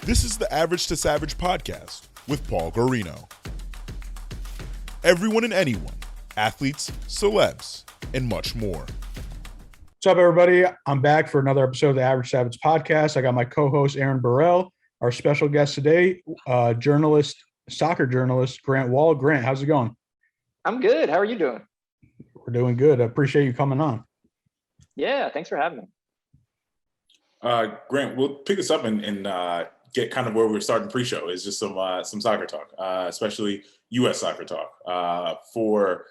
This is the Average to Savage podcast with Paul Guarino. Everyone and anyone, athletes, celebs, and much more. What's up, everybody? I'm back for another episode of the Average Savage podcast. I got my co-host, Aaron Burrell. Our special guest today, soccer journalist, Grant Wahl. Grant, how's it going? I'm good. How are you doing? We're doing good. I appreciate you coming on. Yeah, thanks for having me. Grant, we'll pick this up and get kind of where we're starting pre-show. Is just some soccer talk, especially U.S. soccer talk. For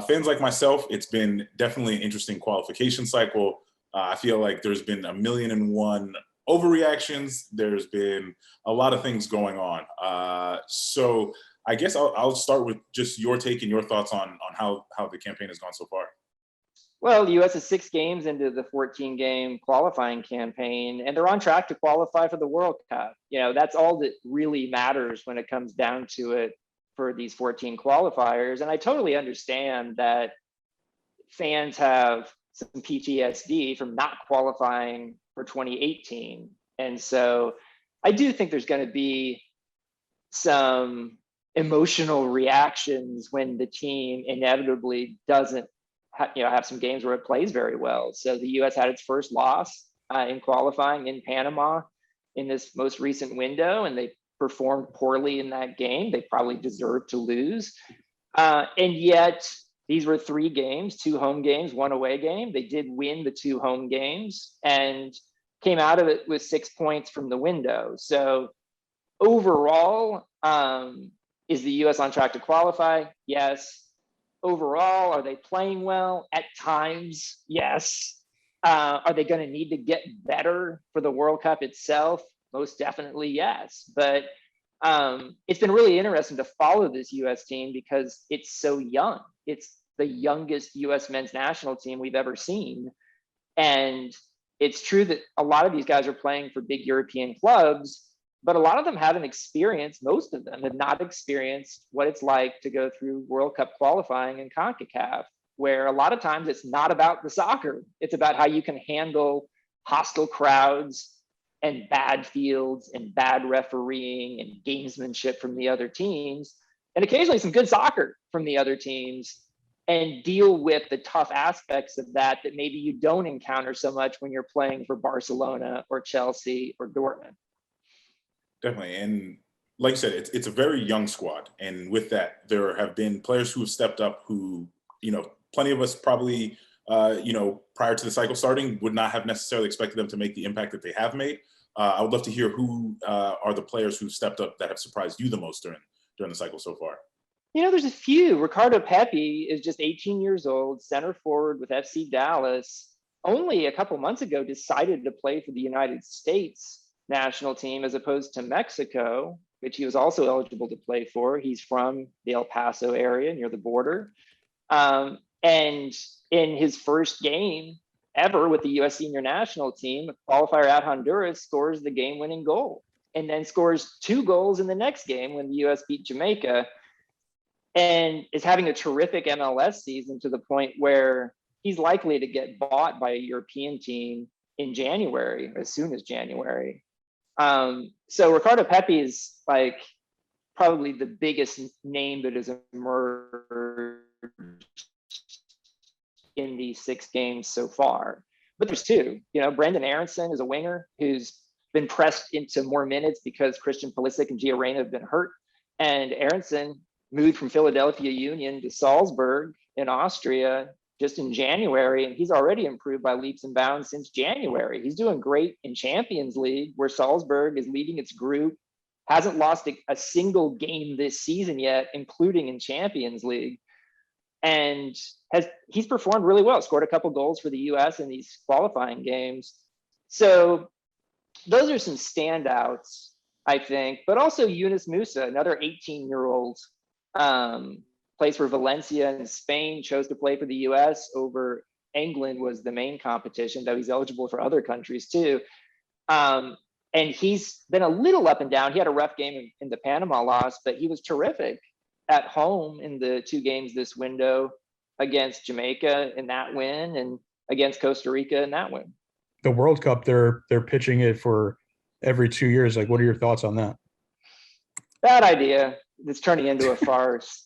fans like myself, it's been definitely an interesting qualification cycle. I feel like there's been 1,000,001 overreactions. There's been a lot of things going on. So I guess I'll start with just your take and your thoughts on how the campaign has gone so far. Well, the U.S. is 6 games into the 14-game qualifying campaign, and they're on track to qualify for the World Cup. You know, that's all that really matters when it comes down to it for these 14 qualifiers. And I totally understand that fans have some PTSD from not qualifying for 2018. And so I do think there's going to be some emotional reactions when the team inevitably doesn't have some games where it plays very well. So the U.S. had its first loss in qualifying in Panama in this most recent window, and they performed poorly in that game. They probably deserved to lose. And yet these were 3 games, 2 home games, 1 away game. They did win the 2 home games and came out of it with 6 points from the window. So overall, is the U.S. on track to qualify? Yes. Overall, are they playing well? At times, yes. Are they going to need to get better for the World Cup itself? Most definitely, yes. But it's been really interesting to follow this U.S. team because it's so young. It's the youngest U.S. men's national team we've ever seen. And it's true that a lot of these guys are playing for big European clubs, but a lot of them haven't experienced, most of them have not experienced what it's like to go through World Cup qualifying in CONCACAF, where a lot of times it's not about the soccer. It's about how you can handle hostile crowds and bad fields and bad refereeing and gamesmanship from the other teams, and occasionally some good soccer from the other teams, and deal with the tough aspects of that maybe you don't encounter so much when you're playing for Barcelona or Chelsea or Dortmund. Definitely. And like you said, it's a very young squad. And with that, there have been players who have stepped up who, plenty of us probably, prior to the cycle starting would not have necessarily expected them to make the impact that they have made. I would love to hear who are the players who stepped up that have surprised you the most during the cycle so far. There's a few. Ricardo Pepi is just 18 years old, center forward with FC Dallas. Only a couple months ago decided to play for the United States national team as opposed to Mexico, which he was also eligible to play for. He's from the El Paso area near the border. And in his first game ever with the U.S. senior national team, a qualifier at Honduras, scores the game-winning goal and then scores 2 goals in the next game when the U.S. beat Jamaica, and is having a terrific MLS season to the point where he's likely to get bought by a European team in January, as soon as January. So Ricardo Pepi is like probably the biggest name that has emerged in these 6 games so far. But there's 2. Brenden Aaronson is a winger who's been pressed into more minutes because Christian Pulisic and Gio Reyna have been hurt. And Aaronson moved from Philadelphia Union to Salzburg in Austria just in January, and he's already improved by leaps and bounds since January. He's doing great in Champions League, where Salzburg is leading its group, hasn't lost a single game this season yet, including in Champions League, and he's performed really well, scored a couple goals for the U.S. in these qualifying games. So those are some standouts, I think, but also Eunice Musa, another 18-year-old, plays for Valencia in Spain, chose to play for the U.S. over England was the main competition, though he's eligible for other countries too. And he's been a little up and down. He had a rough game in the Panama loss, but he was terrific at home in the 2 games this window against Jamaica in that win and against Costa Rica in that win. The World Cup, they're pitching it for every 2 years. Like, what are your thoughts on that? Bad idea. It's turning into a farce,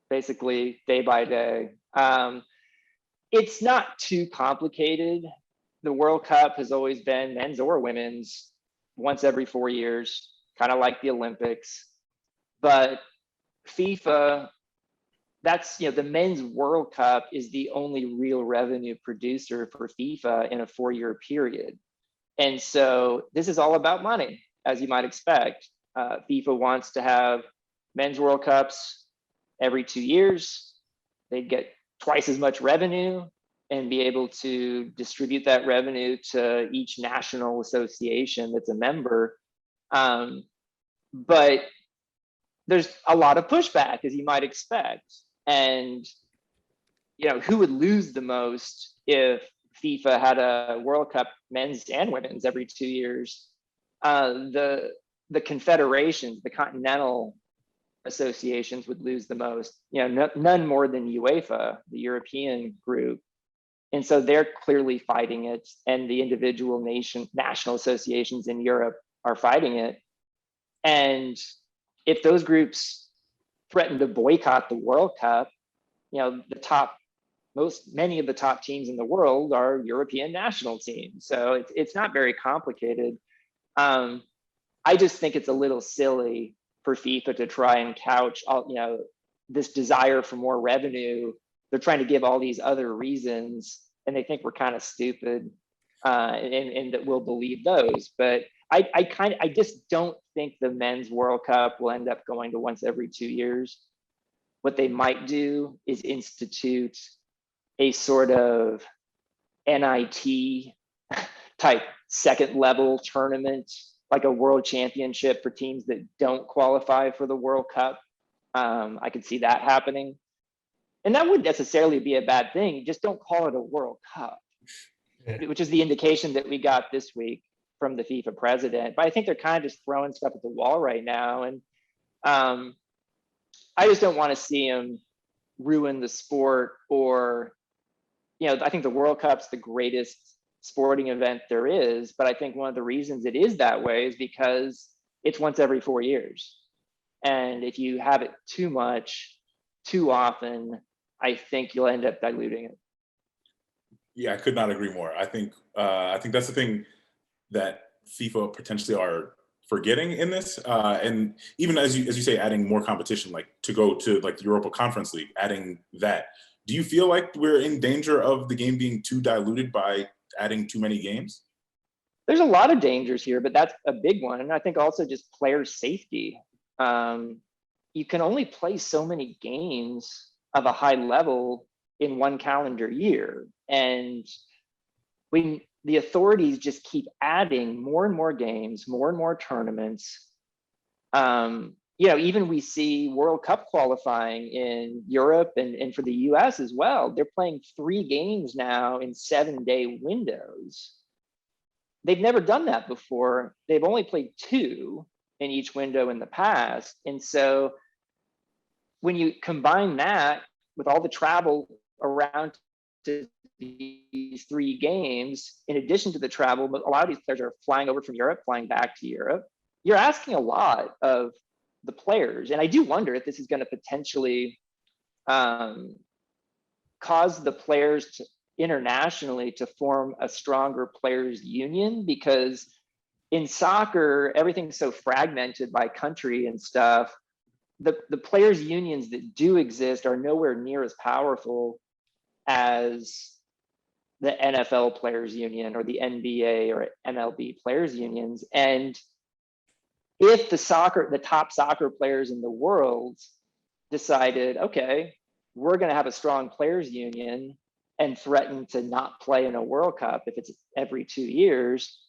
basically day by day. It's not too complicated. The World Cup has always been men's or women's once every 4 years, kind of like the Olympics. But FIFA, that's, the men's World Cup is the only real revenue producer for FIFA in a 4-year period. And so this is all about money, as you might expect. FIFA wants to have men's World Cups every 2 years. They'd get twice as much revenue and be able to distribute that revenue to each national association that's a member. But there's a lot of pushback, as you might expect. And, who would lose the most if FIFA had a World Cup men's and women's every 2 years? The confederations, the continental associations would lose the most, none more than UEFA, the European group. And so they're clearly fighting it. And the individual national associations in Europe are fighting it. And if those groups threaten to boycott the World Cup, many of the top teams in the world are European national teams. So it's not very complicated. I just think it's a little silly for FIFA to try and couch all, this desire for more revenue. They're trying to give all these other reasons, and they think we're kind of stupid, and that we'll believe those. But I just don't think the men's World Cup will end up going to once every 2 years. What they might do is institute a sort of NIT type second level tournament, like a world championship for teams that don't qualify for the World Cup. I could see that happening. And that wouldn't necessarily be a bad thing. Just don't call it a World Cup, which is the indication that we got this week from the FIFA president. But I think they're kind of just throwing stuff at the wall right now. And I just don't want to see them ruin the sport, or, I think the World Cup's the greatest sporting event there is. But I think one of the reasons it is that way is because it's once every 4 years. And if you have it too much, too often, I think you'll end up diluting it. Yeah, I could not agree more. I think that's the thing that FIFA potentially are forgetting in this. And even as you say, adding more competition, like to go to like the Europa Conference League, adding that. Do you feel like we're in danger of the game being too diluted by adding too many games? There's a lot of dangers here, but that's a big one. And I think also just player safety. You can only play so many games of a high level in one calendar year. And the authorities just keep adding more and more games, more and more tournaments. Even we see World Cup qualifying in Europe and for the US as well. They're playing 3 games now in 7-day windows. They've never done that before. They've only played 2 in each window in the past. And so when you combine that with all the travel around to these 3 games, in addition to the travel, a lot of these players are flying over from Europe, flying back to Europe. You're asking a lot of the players. And I do wonder if this is going to potentially cause the players internationally to form a stronger players union, because in soccer, everything's so fragmented by country and stuff. The players unions that do exist are nowhere near as powerful as the NFL players union or the NBA or MLB players unions. And if the top soccer players in the world decided, okay, we're going to have a strong players union and threaten to not play in a World Cup if it's every 2 years,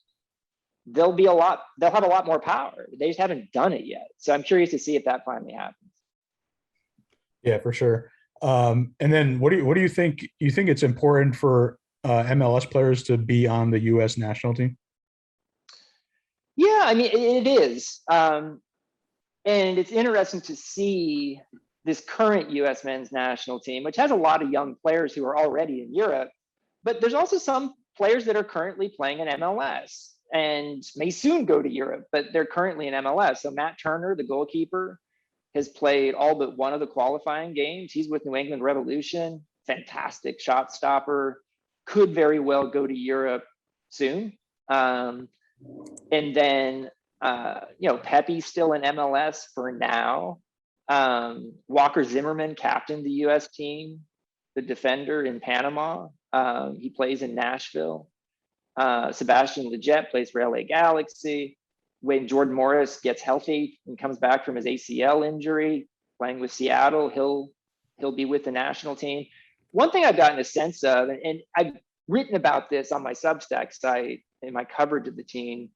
they'll have a lot more power. They just haven't done it yet. So I'm curious to see if that finally happens. Yeah, for sure. And then what do you think? You think it's important for MLS players to be on the U.S. national team? Yeah, I mean, it is. And it's interesting to see this current U.S. men's national team, which has a lot of young players who are already in Europe, but there's also some players that are currently playing in MLS. and may soon go to Europe, but they're currently in MLS. So Matt Turner, the goalkeeper, has played all but one of the qualifying games. He's with New England Revolution, fantastic shot stopper, could very well go to Europe soon. And then, Pepe's still in MLS for now. Walker Zimmerman captained the US team, the defender in Panama. He plays in Nashville. Sebastian Lletget plays for LA Galaxy. When Jordan Morris gets healthy and comes back from his ACL injury, playing with Seattle, he'll be with the national team. One thing I've gotten a sense of, and I've written about this on my Substack site in my coverage of the team,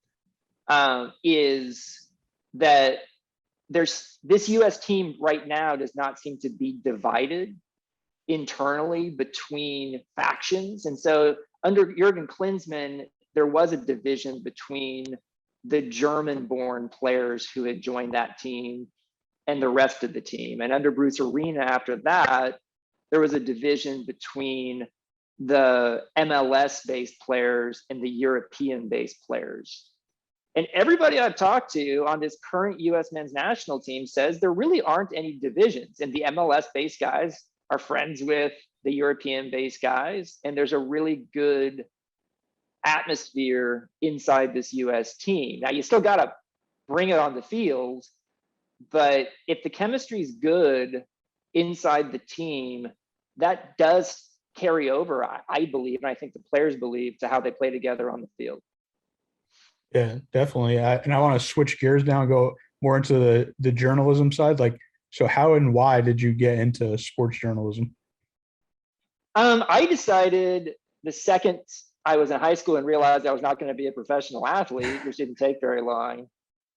is that there's this US team right now does not seem to be divided internally between factions. And so under Jurgen Klinsmann, there was a division between the German-born players who had joined that team and the rest of the team. And under Bruce Arena after that, there was a division between the MLS-based players and the European-based players. And everybody I've talked to on this current US men's national team says there really aren't any divisions. And the MLS-based guys are friends with the European-based guys, and there's a really good atmosphere inside this US team. Now, you still got to bring it on the field, but if the chemistry is good inside the team, that does carry over, I believe, and I think the players believe, to how they play together on the field. Yeah, definitely. And I want to switch gears now and go more into the journalism side. Like, so how and why did you get into sports journalism? I decided the second I was in high school and realized I was not going to be a professional athlete, which didn't take very long,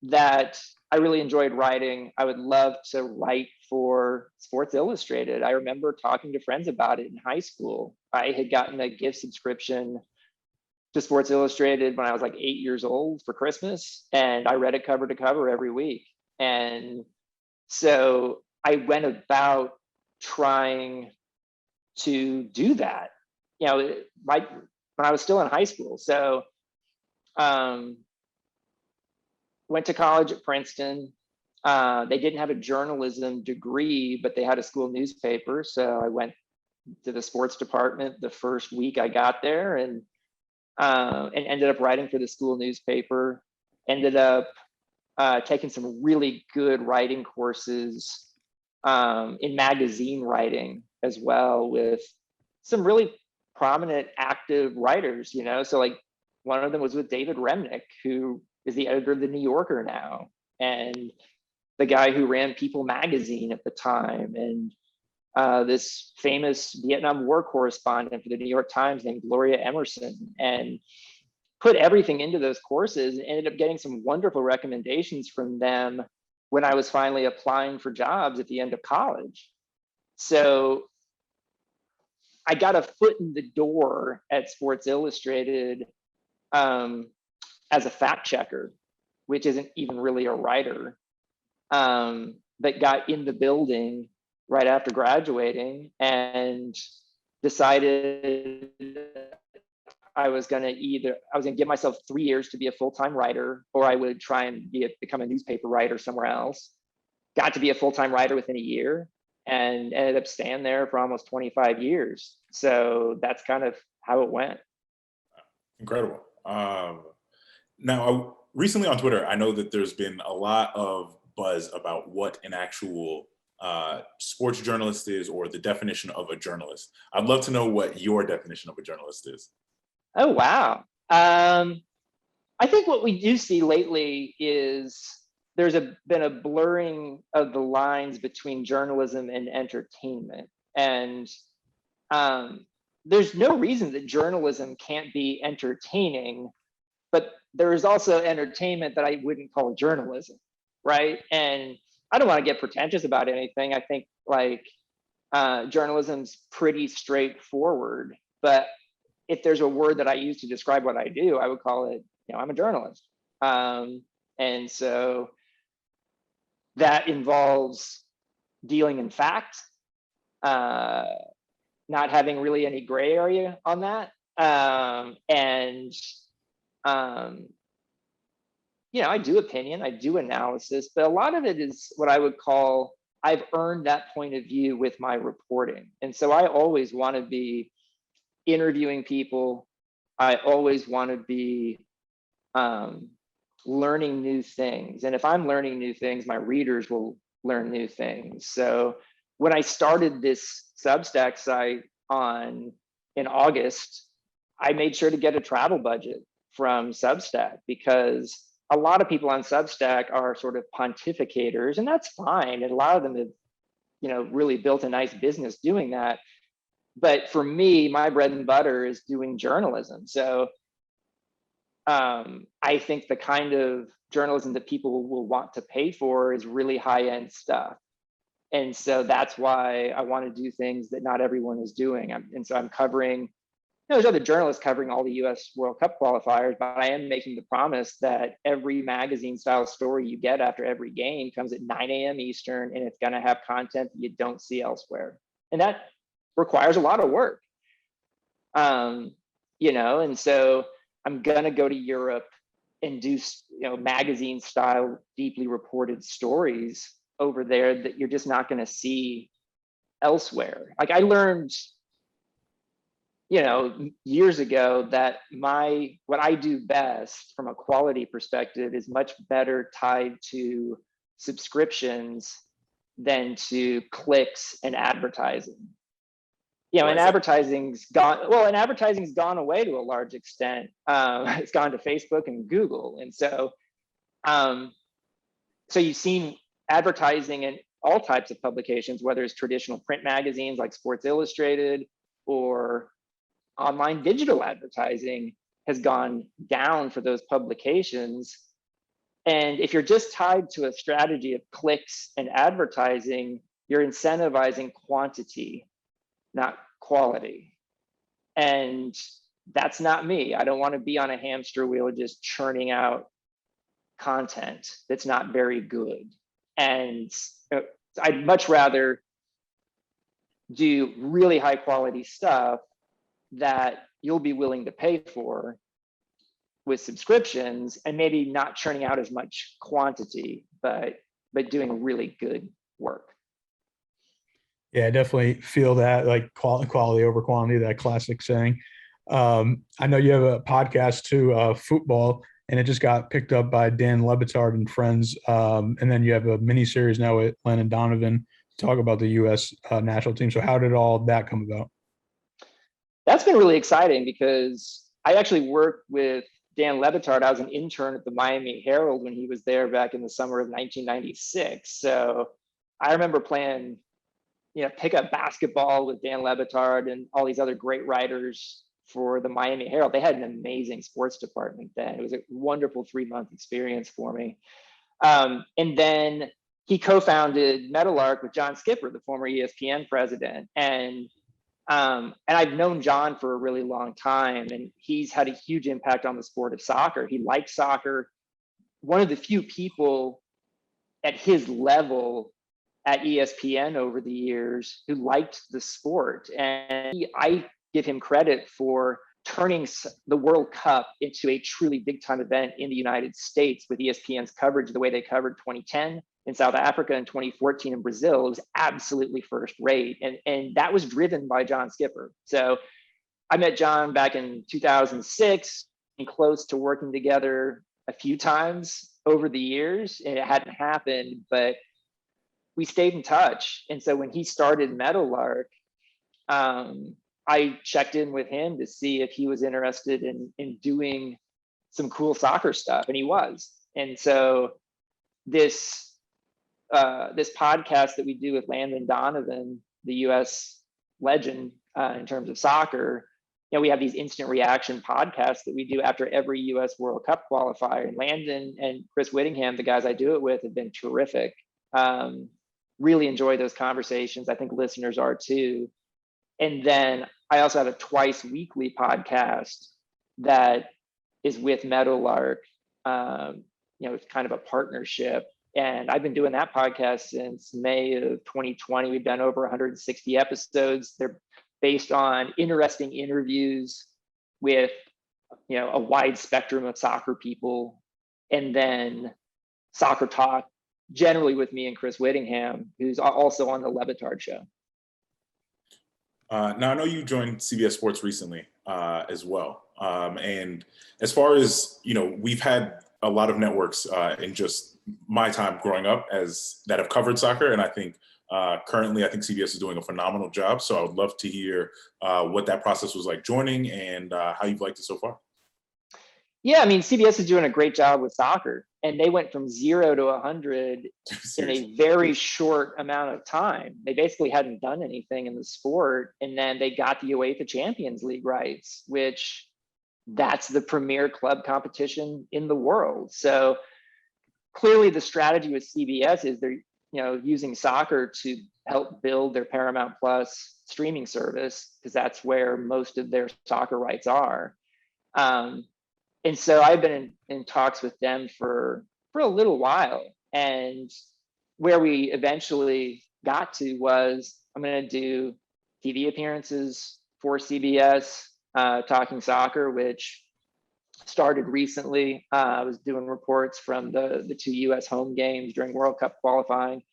that I really enjoyed writing. I would love to write for Sports Illustrated. I remember talking to friends about it in high school. I had gotten a gift subscription to Sports Illustrated when I was like 8 years old for Christmas, and I read it cover to cover every week. And so I went about trying to do that, when I was still in high school. So went to college at Princeton. They didn't have a journalism degree, but they had a school newspaper. So I went to the sports department the first week I got there, and ended up writing for the school newspaper. Ended up taking some really good writing courses in magazine writing as well, with some really prominent active writers, So like one of them was with David Remnick, who is the editor of the New Yorker now, and the guy who ran People magazine at the time, and this famous Vietnam War correspondent for the New York Times named Gloria Emerson, and put everything into those courses and ended up getting some wonderful recommendations from them when I was finally applying for jobs at the end of college. So I got a foot in the door at Sports Illustrated as a fact checker, which isn't even really a writer, but got in the building right after graduating and decided I was going to give myself 3 years to be a full-time writer, or I would try and become a newspaper writer somewhere else. Got to be a full-time writer within a year and ended up staying there for almost 25 years. So that's kind of how it went. Incredible. Now, recently on Twitter, I know that there's been a lot of buzz about what an actual sports journalist is, or the definition of a journalist. I'd love to know what your definition of a journalist is. Oh, wow. I think what we do see lately is there's been a blurring of the lines between journalism and entertainment. And there's no reason that journalism can't be entertaining, but there is also entertainment that I wouldn't call journalism, right? And I don't want to get pretentious about anything. I think journalism's pretty straightforward, but if there's a word that I use to describe what I do, I would call it, I'm a journalist. And so that involves dealing in fact, not having really any gray area on that, and I do opinion, I do analysis, but a lot of it is what I would call, I've earned that point of view with my reporting. And so I always want to be interviewing people. I always want to be learning new things. And if I'm learning new things, my readers will learn new things. So when I started this Substack site in August, I made sure to get a travel budget from Substack, because a lot of people on Substack are sort of pontificators, and that's fine. And a lot of them have, really built a nice business doing that. But for me, my bread and butter is doing journalism. So I think the kind of journalism that people will want to pay for is really high-end stuff. And so that's why I want to do things that not everyone is doing. And so I'm covering, there's other journalists covering all the US World Cup qualifiers, but I am making the promise that every magazine style story you get after every game comes at 9 a.m. Eastern, and it's going to have content that you don't see elsewhere. And that requires a lot of work. And so I'm going to go to Europe and do, magazine style, deeply reported stories over there that you're just not going to see elsewhere. Like I learned, years ago that what I do best from a quality perspective is much better tied to subscriptions than to clicks and advertising. And advertising's gone away to a large extent. It's gone to Facebook and Google. And so you've seen advertising in all types of publications, whether it's traditional print magazines like Sports Illustrated or online digital advertising has gone down for those publications. And if you're just tied to a strategy of clicks and advertising, you're incentivizing quantity, not quality. And that's not me. I don't want to be on a hamster wheel just churning out content that's not very good. And I'd much rather do really high quality stuff that you'll be willing to pay for with subscriptions, and maybe not churning out as much quantity, but doing really good work. Yeah, I definitely feel that, like quality over quantity, that classic saying. I know you have a podcast too, Fútbol, and it just got picked up by Dan Le Batard and friends. And then you have a mini series now with Landon Donovan to talk about the U.S. National team. So how did all that come about? That's been really exciting, because I actually worked with Dan Le Batard. I was an intern at the Miami Herald when he was there back in the summer of 1996. So I remember playing, pickup basketball with Dan Le Batard and all these other great writers for the Miami Herald. They had an amazing sports department then. It was a wonderful 3-month experience for me. And then he co-founded Meadowlark with John Skipper, the former ESPN president. And I've known John for a really long time, and he's had a huge impact on the sport of soccer. He liked soccer. One of the few people at his level at ESPN over the years who liked the sport. And I give him credit for turning the World Cup into a truly big time event in the United States with ESPN's coverage, the way they covered 2010 in South Africa and 2014 in Brazil. It was absolutely first rate. And that was driven by John Skipper. So I met John back in 2006, and close to working together a few times over the years, and it hadn't happened, but we stayed in touch. And so when he started Meadowlark, I checked in with him to see if he was interested in doing some cool soccer stuff, and he was. And so this podcast that we do with Landon Donovan, the U.S. legend in terms of soccer, we have these instant reaction podcasts that we do after every U.S. World Cup qualifier. And Landon and Chris Whittingham, the guys I do it with, have been terrific. Really enjoy those conversations. I think listeners are too. And then I also have a twice weekly podcast that is with Meadowlark. It's kind of a partnership. And I've been doing that podcast since May of 2020. We've done over 160 episodes. They're based on interesting interviews with, a wide spectrum of soccer people. and then Soccer Talk, generally with me and Chris Whittingham, who's also on the Levitard show. Now, I know you joined CBS Sports recently as well. And as far as, we've had a lot of networks in just my time growing up that have covered soccer. And I think currently, I think CBS is doing a phenomenal job. So I would love to hear what that process was like joining and how you've liked it so far. Yeah, I mean, CBS is doing a great job with soccer, and they went from 0 to 100 in a very short amount of time. They basically hadn't done anything in the sport, and then they got the UEFA Champions League rights, which that's the premier club competition in the world. So clearly the strategy with CBS is they're using soccer to help build their Paramount Plus streaming service, because that's where most of their soccer rights are. And so I've been in talks with them for a little while. And where we eventually got to was, I'm going to do TV appearances for CBS, talking soccer, which started recently. I was doing reports from the 2 US home games during World Cup qualifying,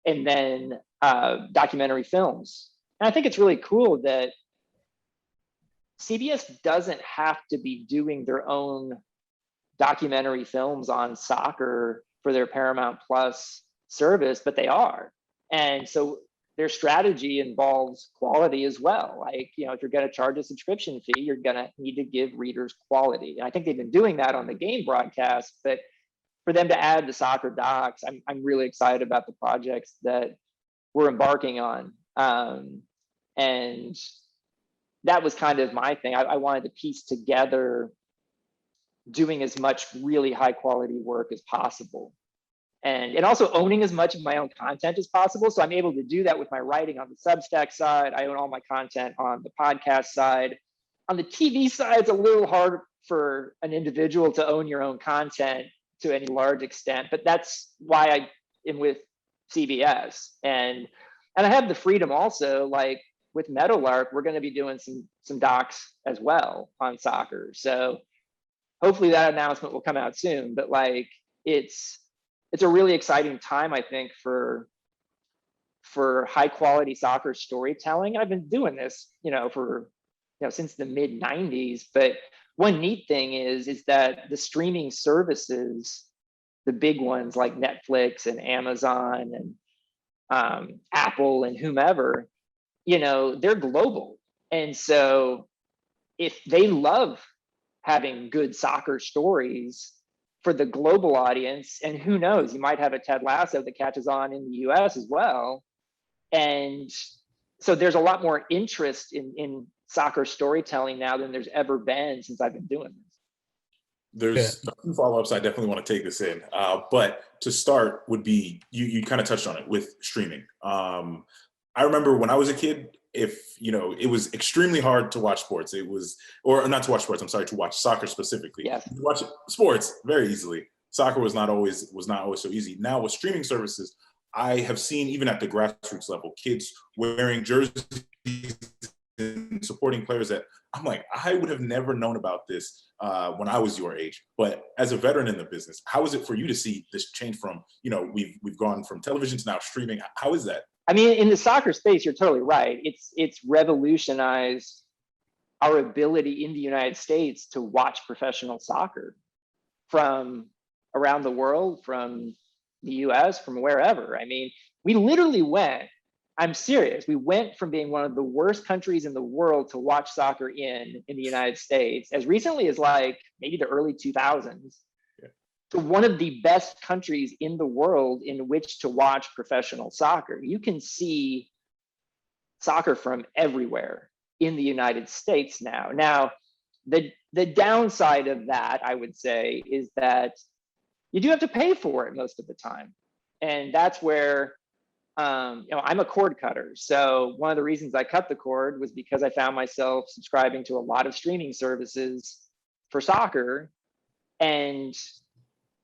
and then documentary films. And I think it's really cool that CBS doesn't have to be doing their own documentary films on soccer for their Paramount Plus service, but they are. And so their strategy involves quality as well. Like, if you're going to charge a subscription fee, you're going to need to give readers quality. And I think they've been doing that on the game broadcast, but for them to add the soccer docs, I'm really excited about the projects that we're embarking on. And that was kind of my thing. I wanted to piece together doing as much really high quality work as possible, and also owning as much of my own content as possible. So I'm able to do that with my writing on the Substack side. I own all my content on the podcast side. On the TV side, it's a little hard for an individual to own your own content to any large extent, but that's why I am with CBS. And I have the freedom also, like with Meadowlark, we're going to be doing some docs as well on soccer. So hopefully that announcement will come out soon. But like, it's a really exciting time, I think, for high quality soccer storytelling. I've been doing this, since the mid 90s. But one neat thing is that the streaming services, the big ones like Netflix and Amazon and Apple and whomever, they're global. And so if they love having good soccer stories for the global audience, and who knows, you might have a Ted Lasso that catches on in the US as well. And so there's a lot more interest in soccer storytelling now than there's ever been since I've been doing this. There's a few follow-ups I definitely want to take this in. But to start would be, you kind of touched on it with streaming. I remember when I was a kid, it was extremely hard to watch sports. Or not to watch sports, I'm sorry, to watch soccer specifically. Yes. You watch sports very easily. Soccer was not always so easy. Now with streaming services, I have seen, even at the grassroots level, kids wearing jerseys and supporting players that I'm like, I would have never known about this when I was your age. But as a veteran in the business, how is it for you to see this change from, we've gone from television to now streaming? How is that? I mean, in the soccer space, you're totally right. It's revolutionized our ability in the United States to watch professional soccer from around the world, from the US, from wherever. I mean, we literally I'm serious, we went from being one of the worst countries in the world to watch soccer in the United States as recently as like maybe the early 2000s. To one of the best countries in the world in which to watch professional soccer. You can see soccer from everywhere in the United States now. Now, the downside of that, I would say, is that you do have to pay for it most of the time. And that's where, I'm a cord cutter. So one of the reasons I cut the cord was because I found myself subscribing to a lot of streaming services for soccer, and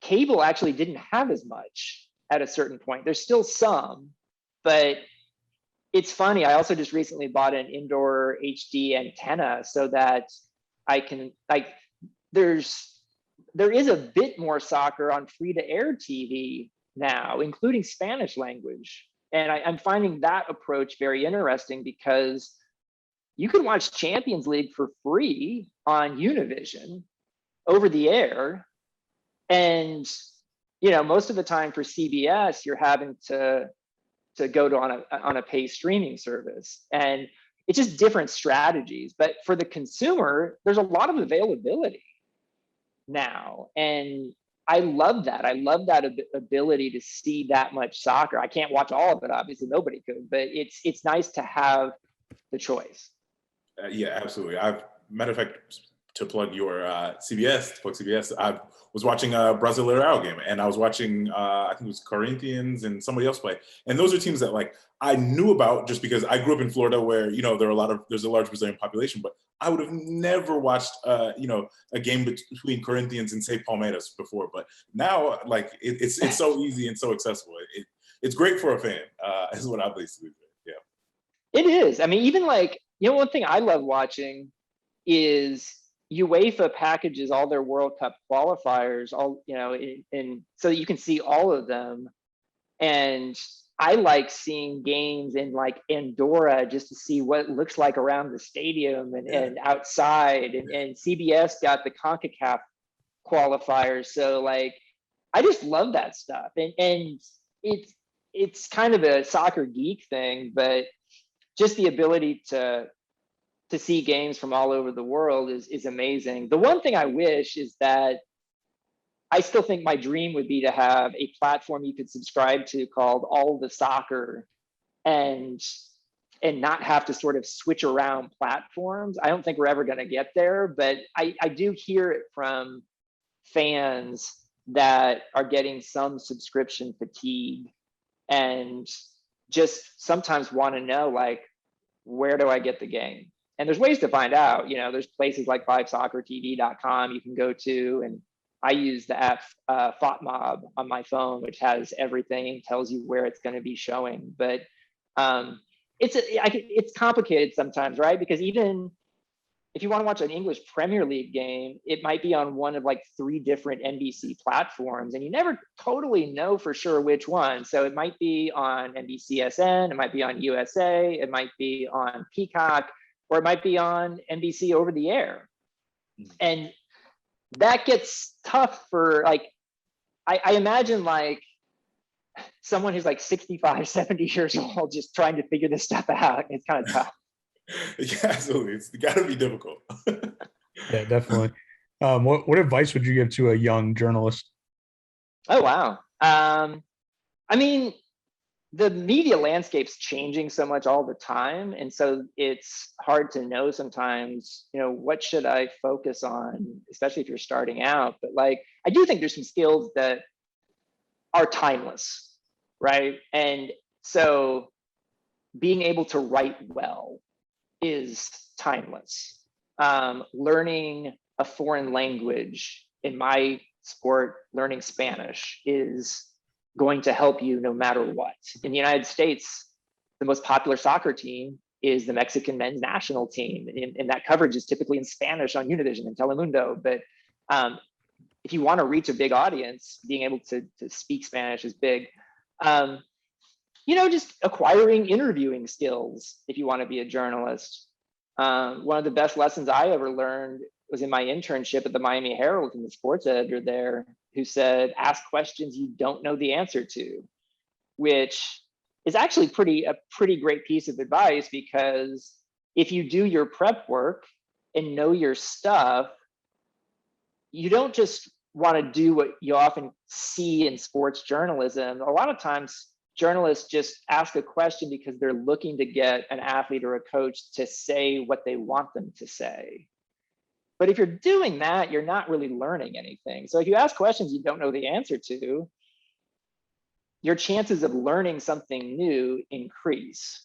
cable actually didn't have as much at a certain point. There's still some, but it's funny. I also just recently bought an indoor HD antenna so that I can, there's there is a bit more soccer on free-to-air TV now, including Spanish language. And I'm finding that approach very interesting because you can watch Champions League for free on Univision over the air. And, most of the time for CBS, you're having to go to on a pay streaming service. And it's just different strategies. But for the consumer, there's a lot of availability now. And I love that. I love that ability to see that much soccer. I can't watch all of it, obviously, nobody could, but it's nice to have the choice. Yeah, absolutely. Matter of fact, to plug your CBS, I was watching a Brasileirão game, and I was watching, I think it was Corinthians and somebody else play. And those are teams that like I knew about just because I grew up in Florida where, there's a large Brazilian population, but I would have never watched, a game between Corinthians and say Palmeiras before. But now, like, it's so easy and so accessible. It's great for a fan, is what I basically do. Yeah. It is. I mean, even like, one thing I love watching is UEFA packages all their World Cup qualifiers, and so you can see all of them. And I like seeing games in like Andorra just to see what it looks like around the stadium and outside. And CBS got the CONCACAF qualifiers. So like, I just love that stuff. And it's kind of a soccer geek thing, but just the ability to see games from all over the world is amazing. The one thing I wish is that I still think my dream would be to have a platform you could subscribe to called All the Soccer and not have to sort of switch around platforms. I don't think we're ever going to get there, but I do hear it from fans that are getting some subscription fatigue and just sometimes want to know, like, where do I get the game? And there's ways to find out. There's places like 5soccertv.com you can go to, and I use the app FOTMob on my phone, which has everything, tells you where it's going to be showing. But it's complicated sometimes, right? Because even if you want to watch an English Premier League game, it might be on one of like 3 different NBC platforms, and you never totally know for sure which one. So it might be on NBCSN, it might be on USA, it might be on Peacock, or it might be on NBC over the air. And that gets tough for like, I imagine like someone who's like 65, 70 years old, just trying to figure this stuff out. It's kind of tough. Yeah, absolutely. It's got to be difficult. Yeah, definitely. What advice would you give to a young journalist? Oh, wow. I mean, the media landscape's changing so much all the time. And so it's hard to know sometimes, what should I focus on, especially if you're starting out. But like, I do think there's some skills that are timeless, right? And so being able to write well is timeless. Learning a foreign language, in my sport, learning Spanish is going to help you no matter what. In the United States, the most popular soccer team is the Mexican men's national team, and that coverage is typically in Spanish on Univision and Telemundo. But if you want to reach a big audience, being able to speak Spanish is big. Just acquiring interviewing skills if you want to be a journalist. One of the best lessons I ever learned was in my internship at the Miami Herald, and the sports editor there, who said, ask questions you don't know the answer to, which is actually a pretty great piece of advice, because if you do your prep work and know your stuff, you don't just want to do what you often see in sports journalism. A lot of times journalists just ask a question because they're looking to get an athlete or a coach to say what they want them to say. But if you're doing that, you're not really learning anything. So if you ask questions you don't know the answer to, your chances of learning something new increase.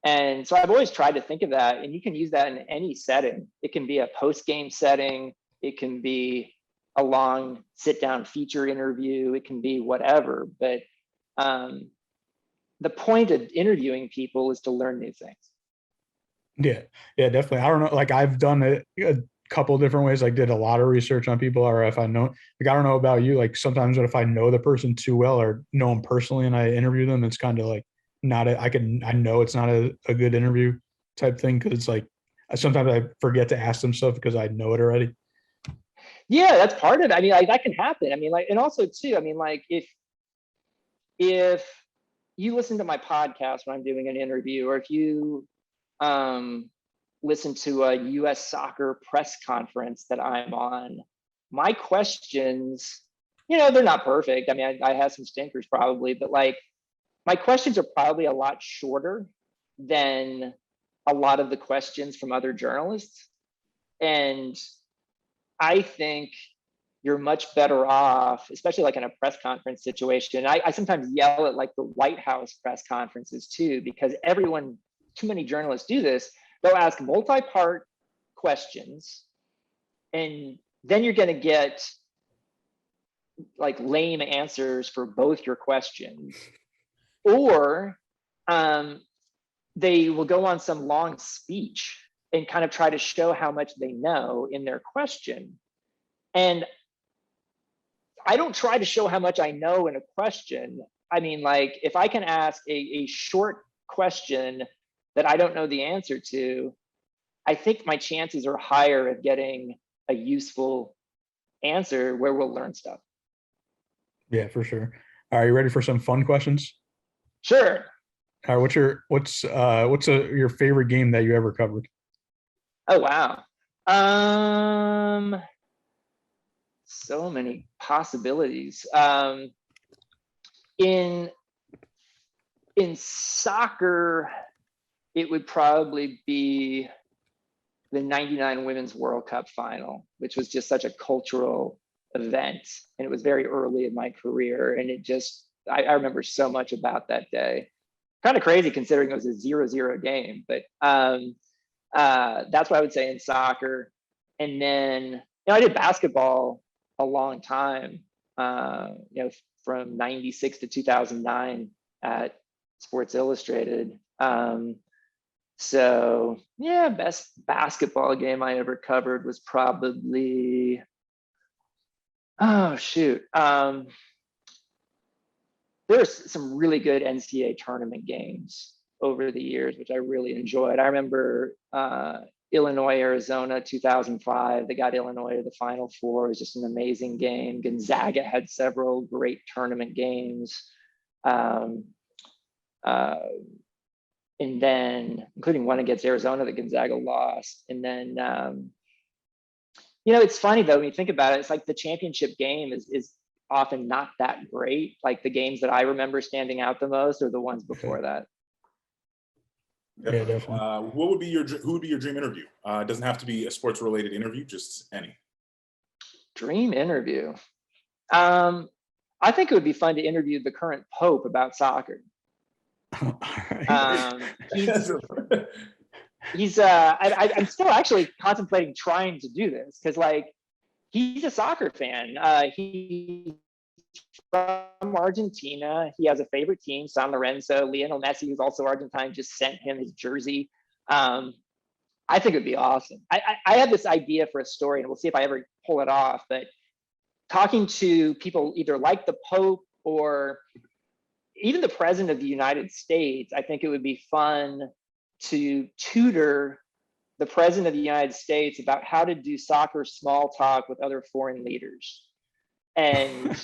And so I've always tried to think of that, and you can use that in any setting. It can be a post-game setting. It can be a long sit-down feature interview. It can be whatever. But the point of interviewing people is to learn new things. Yeah, definitely. I don't know. Like, I've done a couple different ways. Like did a lot of research on people, or if I know, like, I don't know about you, like sometimes if I know the person too well or know them personally and I interview them, it's kind of like I know it's not a good interview type thing. Cause it's like, sometimes I forget to ask them stuff because I know it already. Yeah, that's part of it. I mean, like that can happen. I mean, like, and also too, I mean, like if you listen to my podcast when I'm doing an interview, or if you listen to a US soccer press conference that I'm on, my questions, they're not perfect. I mean, I have some stinkers probably, but like my questions are probably a lot shorter than a lot of the questions from other journalists. And I think you're much better off, especially like in a press conference situation. I sometimes yell at like the White House press conferences too, because too many journalists do this. They'll ask multi-part questions, and then you're going to get like lame answers for both your questions. Or they will go on some long speech and kind of try to show how much they know in their question. And I don't try to show how much I know in a question. I mean, like if I can ask a short question that I don't know the answer to, I think my chances are higher of getting a useful answer where we'll learn stuff. Yeah, for sure. Are you ready for some fun questions? Sure. All right, what's your favorite game that you ever covered? Oh wow. So many possibilities. In soccer, it would probably be the '99 Women's World Cup final, which was just such a cultural event. And it was very early in my career. And I remember so much about that day. Kind of crazy considering it was a 0-0 game, but that's what I would say in soccer. And then, I did basketball a long time, from 96 to 2009 at Sports Illustrated. So yeah, best basketball game I ever covered was probably, there's some really good NCAA tournament games over the years, which I really enjoyed. I remember Illinois, Arizona, 2005. They got Illinois to the Final Four. It was just an amazing game. Gonzaga had several great tournament games. And then, including one against Arizona that Gonzaga lost. And then, it's funny though, when you think about it, it's like the championship game is often not that great. Like the games that I remember standing out the most are the ones before that. Yeah, definitely. Who would be your dream interview? It doesn't have to be a sports related interview, just any. Dream interview. I think it would be fun to interview the current Pope about soccer. I'm still actually contemplating trying to do this because like he's a soccer fan. He's from Argentina. He has a favorite team, San Lorenzo. Lionel Messi, who's also Argentine, just sent him his jersey. I think it'd be awesome. I have this idea for a story, and we'll see if I ever pull it off. But talking to people either like the Pope or even the President of the United States, I think it would be fun to tutor the President of the United States about how to do soccer small talk with other foreign leaders. And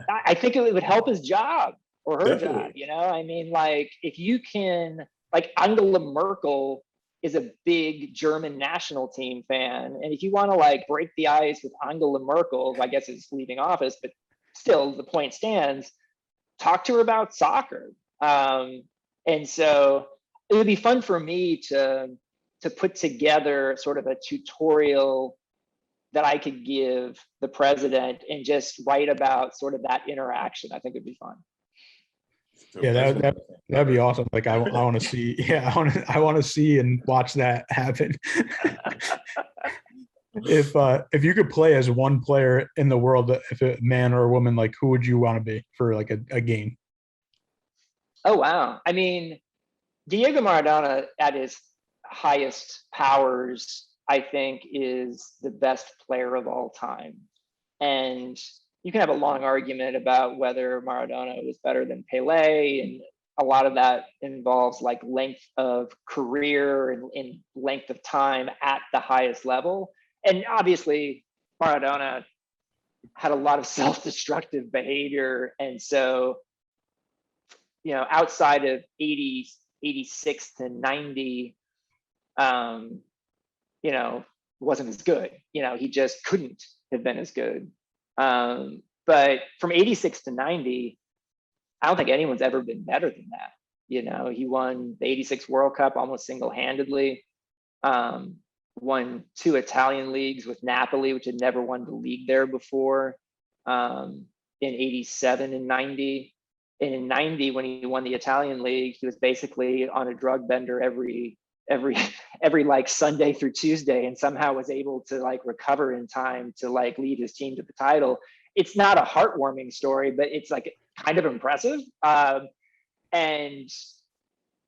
I think it would help his job or her job, I mean, like if you can, like Angela Merkel is a big German national team fan. And if you want to like break the ice with Angela Merkel, who I guess is leaving office, but still the point stands, talk to her about soccer. And so it would be fun for me to put together sort of a tutorial that I could give the president and just write about sort of that interaction. I think it'd be fun. Yeah, that'd be awesome. Like I want to see. Yeah, I want to see and watch that happen. If you could play as one player in the world, if a man or a woman, like who would you want to be for like a game? Oh wow! I mean, Diego Maradona at his highest powers I think, is the best player of all time. And you can have a long argument about whether Maradona was better than Pele, and a lot of that involves like length of career and length of time at the highest level. And obviously, Maradona had a lot of self-destructive behavior. And so, outside of 86 to 90, wasn't as good. He just couldn't have been as good. But from 86 to 90, I don't think anyone's ever been better than that. He won the 86 World Cup almost single-handedly, won 2 Italian leagues with Napoli, which had never won the league there before, in 87 and 90. And in 90, when he won the Italian league, he was basically on a drug bender every like Sunday through Tuesday, and somehow was able to like recover in time to like lead his team to the title. It's not a heartwarming story, but it's like kind of impressive. And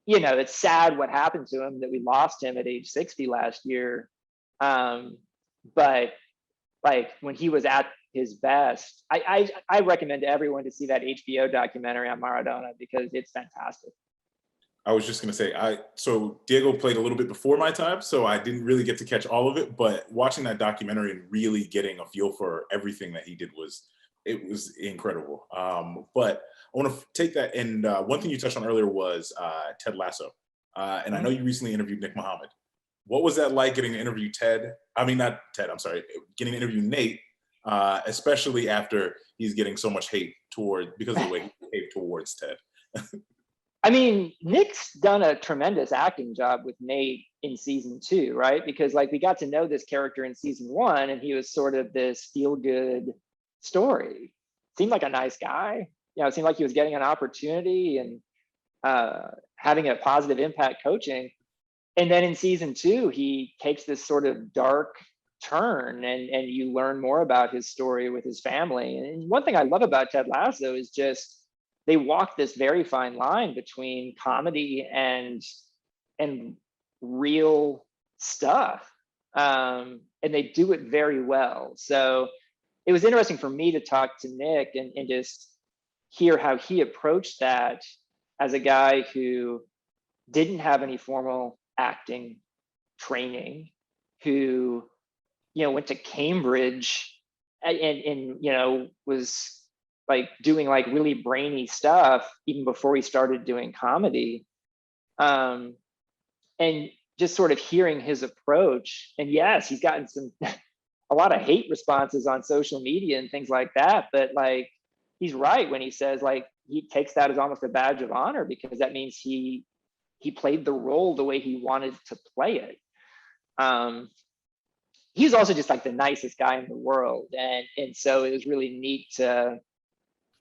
it's sad what happened to him, that we lost him at age 60 last year. But like when he was at his best, I recommend to everyone to see that HBO documentary on Maradona, because it's fantastic. I was just going to say, so Diego played a little bit before my time, so I didn't really get to catch all of it, but watching that documentary and really getting a feel for everything that he did was incredible. But I want to take that, and one thing you touched on earlier was Ted Lasso. And I know you recently interviewed Nick Muhammad. What was that like, getting to interview getting to interview Nate, especially after he's getting so much hate because of the way he behaved towards Ted? I mean, Nick's done a tremendous acting job with Nate in season 2, right? Because like we got to know this character in season 1, and he was sort of this feel-good story. Seemed like a nice guy. It seemed like he was getting an opportunity and having a positive impact coaching. And then in season 2, he takes this sort of dark turn, and you learn more about his story with his family. And one thing I love about Ted Lasso is just they walk this very fine line between comedy and real stuff. And they do it very well. So it was interesting for me to talk to Nick and just hear how he approached that as a guy who didn't have any formal acting training, who, went to Cambridge and was like doing like really brainy stuff even before he started doing comedy. And just sort of hearing his approach, and yes, he's gotten a lot of hate responses on social media and things like that, but like he's right when he says like he takes that as almost a badge of honor, because that means he played the role the way he wanted to play it. He's also just like the nicest guy in the world, and so it was really neat to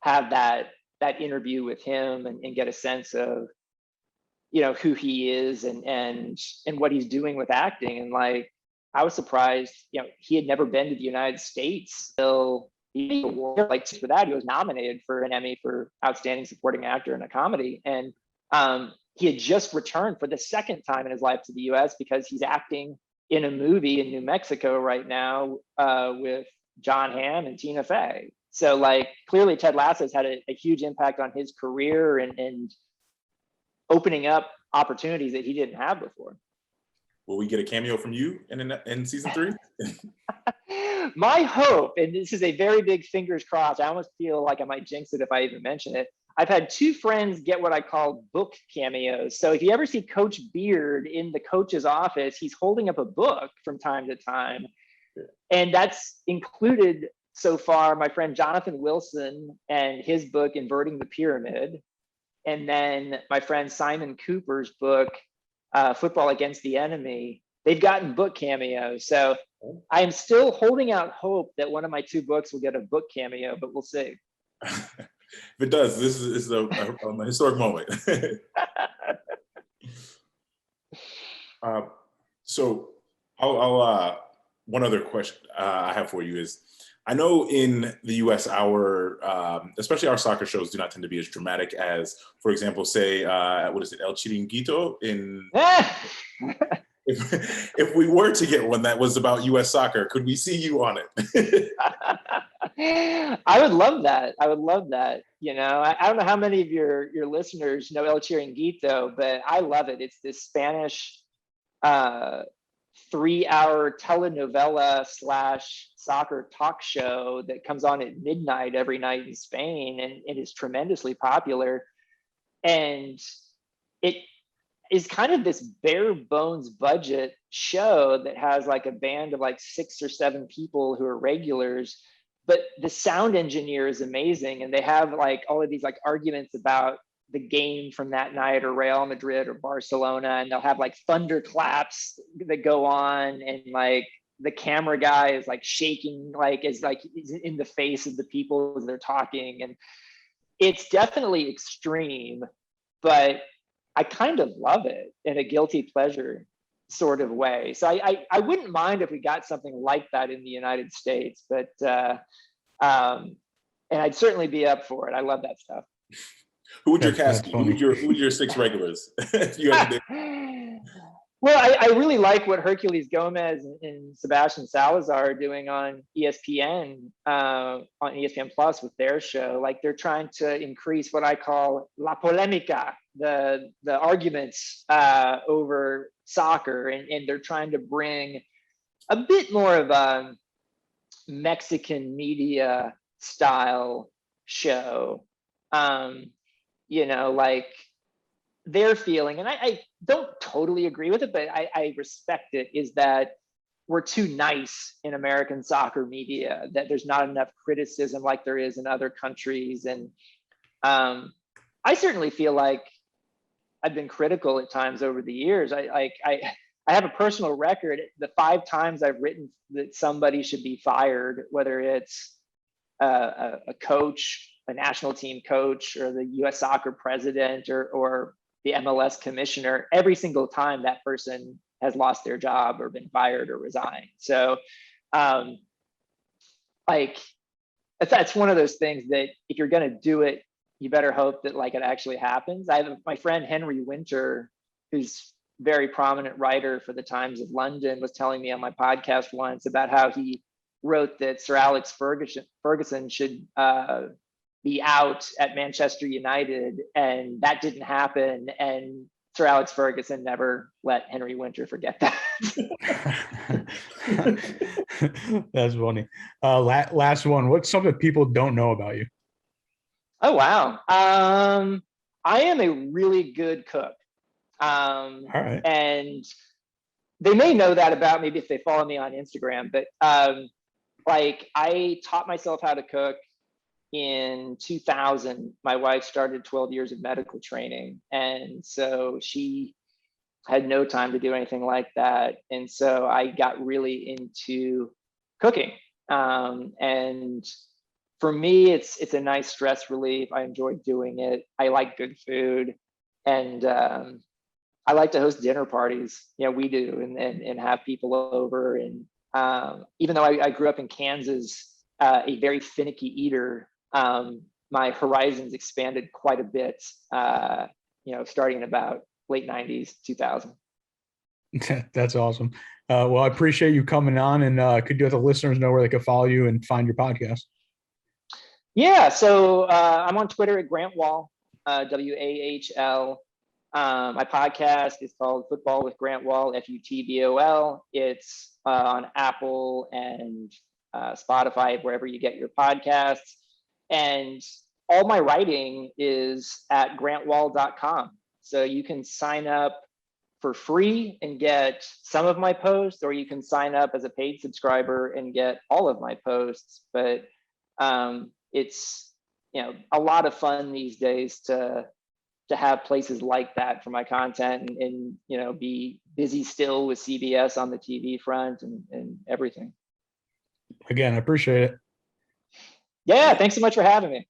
have that interview with him and get a sense of who he is and what he's doing with acting. And like I was surprised, he had never been to the United States till he like for that he was nominated for an Emmy for Outstanding Supporting Actor in a Comedy. And he had just returned for the second time in his life to the US because he's acting in a movie in New Mexico right now with John Hamm and Tina Fey. So like clearly Ted Lasso's had a huge impact on his career and opening up opportunities that he didn't have before. Will we get a cameo from you in season 3? My hope, and this is a very big fingers crossed, I almost feel like I might jinx it if I even mention it. I've had 2 friends get what I call book cameos. So if you ever see Coach Beard in the coach's office, he's holding up a book from time to time. And that's included so far my friend Jonathan Wilson and his book, Inverting the Pyramid. And then my friend Simon Cooper's book, Football Against the Enemy. They've gotten book cameos. So I am still holding out hope that one of my 2 books will get a book cameo, but we'll see. If it does, this is a historic moment. So I'll one other question I have for you is, I know in the US, especially our soccer shows do not tend to be as dramatic as, for example, say, what is it, El Chiringuito in... if we were to get one that was about U.S. soccer, could we see you on it? I would love that. I would love that. I don't know how many of your listeners know El Chiringuito, but I love it. It's this Spanish 3-hour telenovela / soccer talk show that comes on at midnight every night in Spain, and it is tremendously popular. And it is kind of this bare bones budget show that has like a band of like 6 or 7 people who are regulars, but the sound engineer is amazing. And they have like all of these like arguments about the game from that night, or Real Madrid or Barcelona, and they'll have like thunderclaps that go on, and like the camera guy is like shaking, like is like in the face of the people as they're talking. And it's definitely extreme, but I kind of love it in a guilty pleasure sort of way. So I wouldn't mind if we got something like that in the United States, but and I'd certainly be up for it. I love that stuff. Who would your cast be? Who would your 6 regulars? If you had to Well, I really like what Herculez Gomez and Sebastian Salazar are doing on ESPN, on ESPN Plus with their show. Like they're trying to increase what I call la polemica, the arguments over soccer, and they're trying to bring a bit more of a Mexican media style show. Like their feeling, and I don't totally agree with it, but I respect it, is that we're too nice in American soccer media, that there's not enough criticism like there is in other countries. And I certainly feel like I've been critical at times over the years. I have a personal record. The 5 times I've written that somebody should be fired, whether it's a coach, a national team coach, or the US soccer president, or the MLS commissioner, every single time that person has lost their job or been fired or resigned. So like that's one of those things that if you're going to do it, you better hope that like it actually happens. I have my friend Henry Winter, who's very prominent writer for the Times of London, was telling me on my podcast once about how he wrote that Sir Alex Ferguson should be out at Manchester United, and that didn't happen. And Sir Alex Ferguson never let Henry Winter forget that. That's funny. Last one. What's something people don't know about you? Oh, wow. I am a really good cook. All right. And they may know that about me if they follow me on Instagram, but like I taught myself how to cook in 2000. My wife started 12 years of medical training, and so she had no time to do anything like that. And so I got really into cooking. And for me, it's a nice stress relief. I enjoy doing it. I like good food, and I like to host dinner parties. We do, and have people over. And even though I grew up in Kansas, a very finicky eater, my horizons expanded quite a bit, starting in about late 90s, 2000. That's awesome. Well, I appreciate you coming on, and could you let the listeners know where they can follow you and find your podcast? Yeah, so I'm on Twitter at Grant Wahl, WAHL. My podcast is called Fútbol with Grant Wahl, FUTBOL. It's on Apple and Spotify, wherever you get your podcasts. And all my writing is at grantwahl.com. So you can sign up for free and get some of my posts, or you can sign up as a paid subscriber and get all of my posts. But it's a lot of fun these days to have places like that for my content, and be busy still with CBS on the TV front and everything. Again, I appreciate it. Yeah, thanks so much for having me.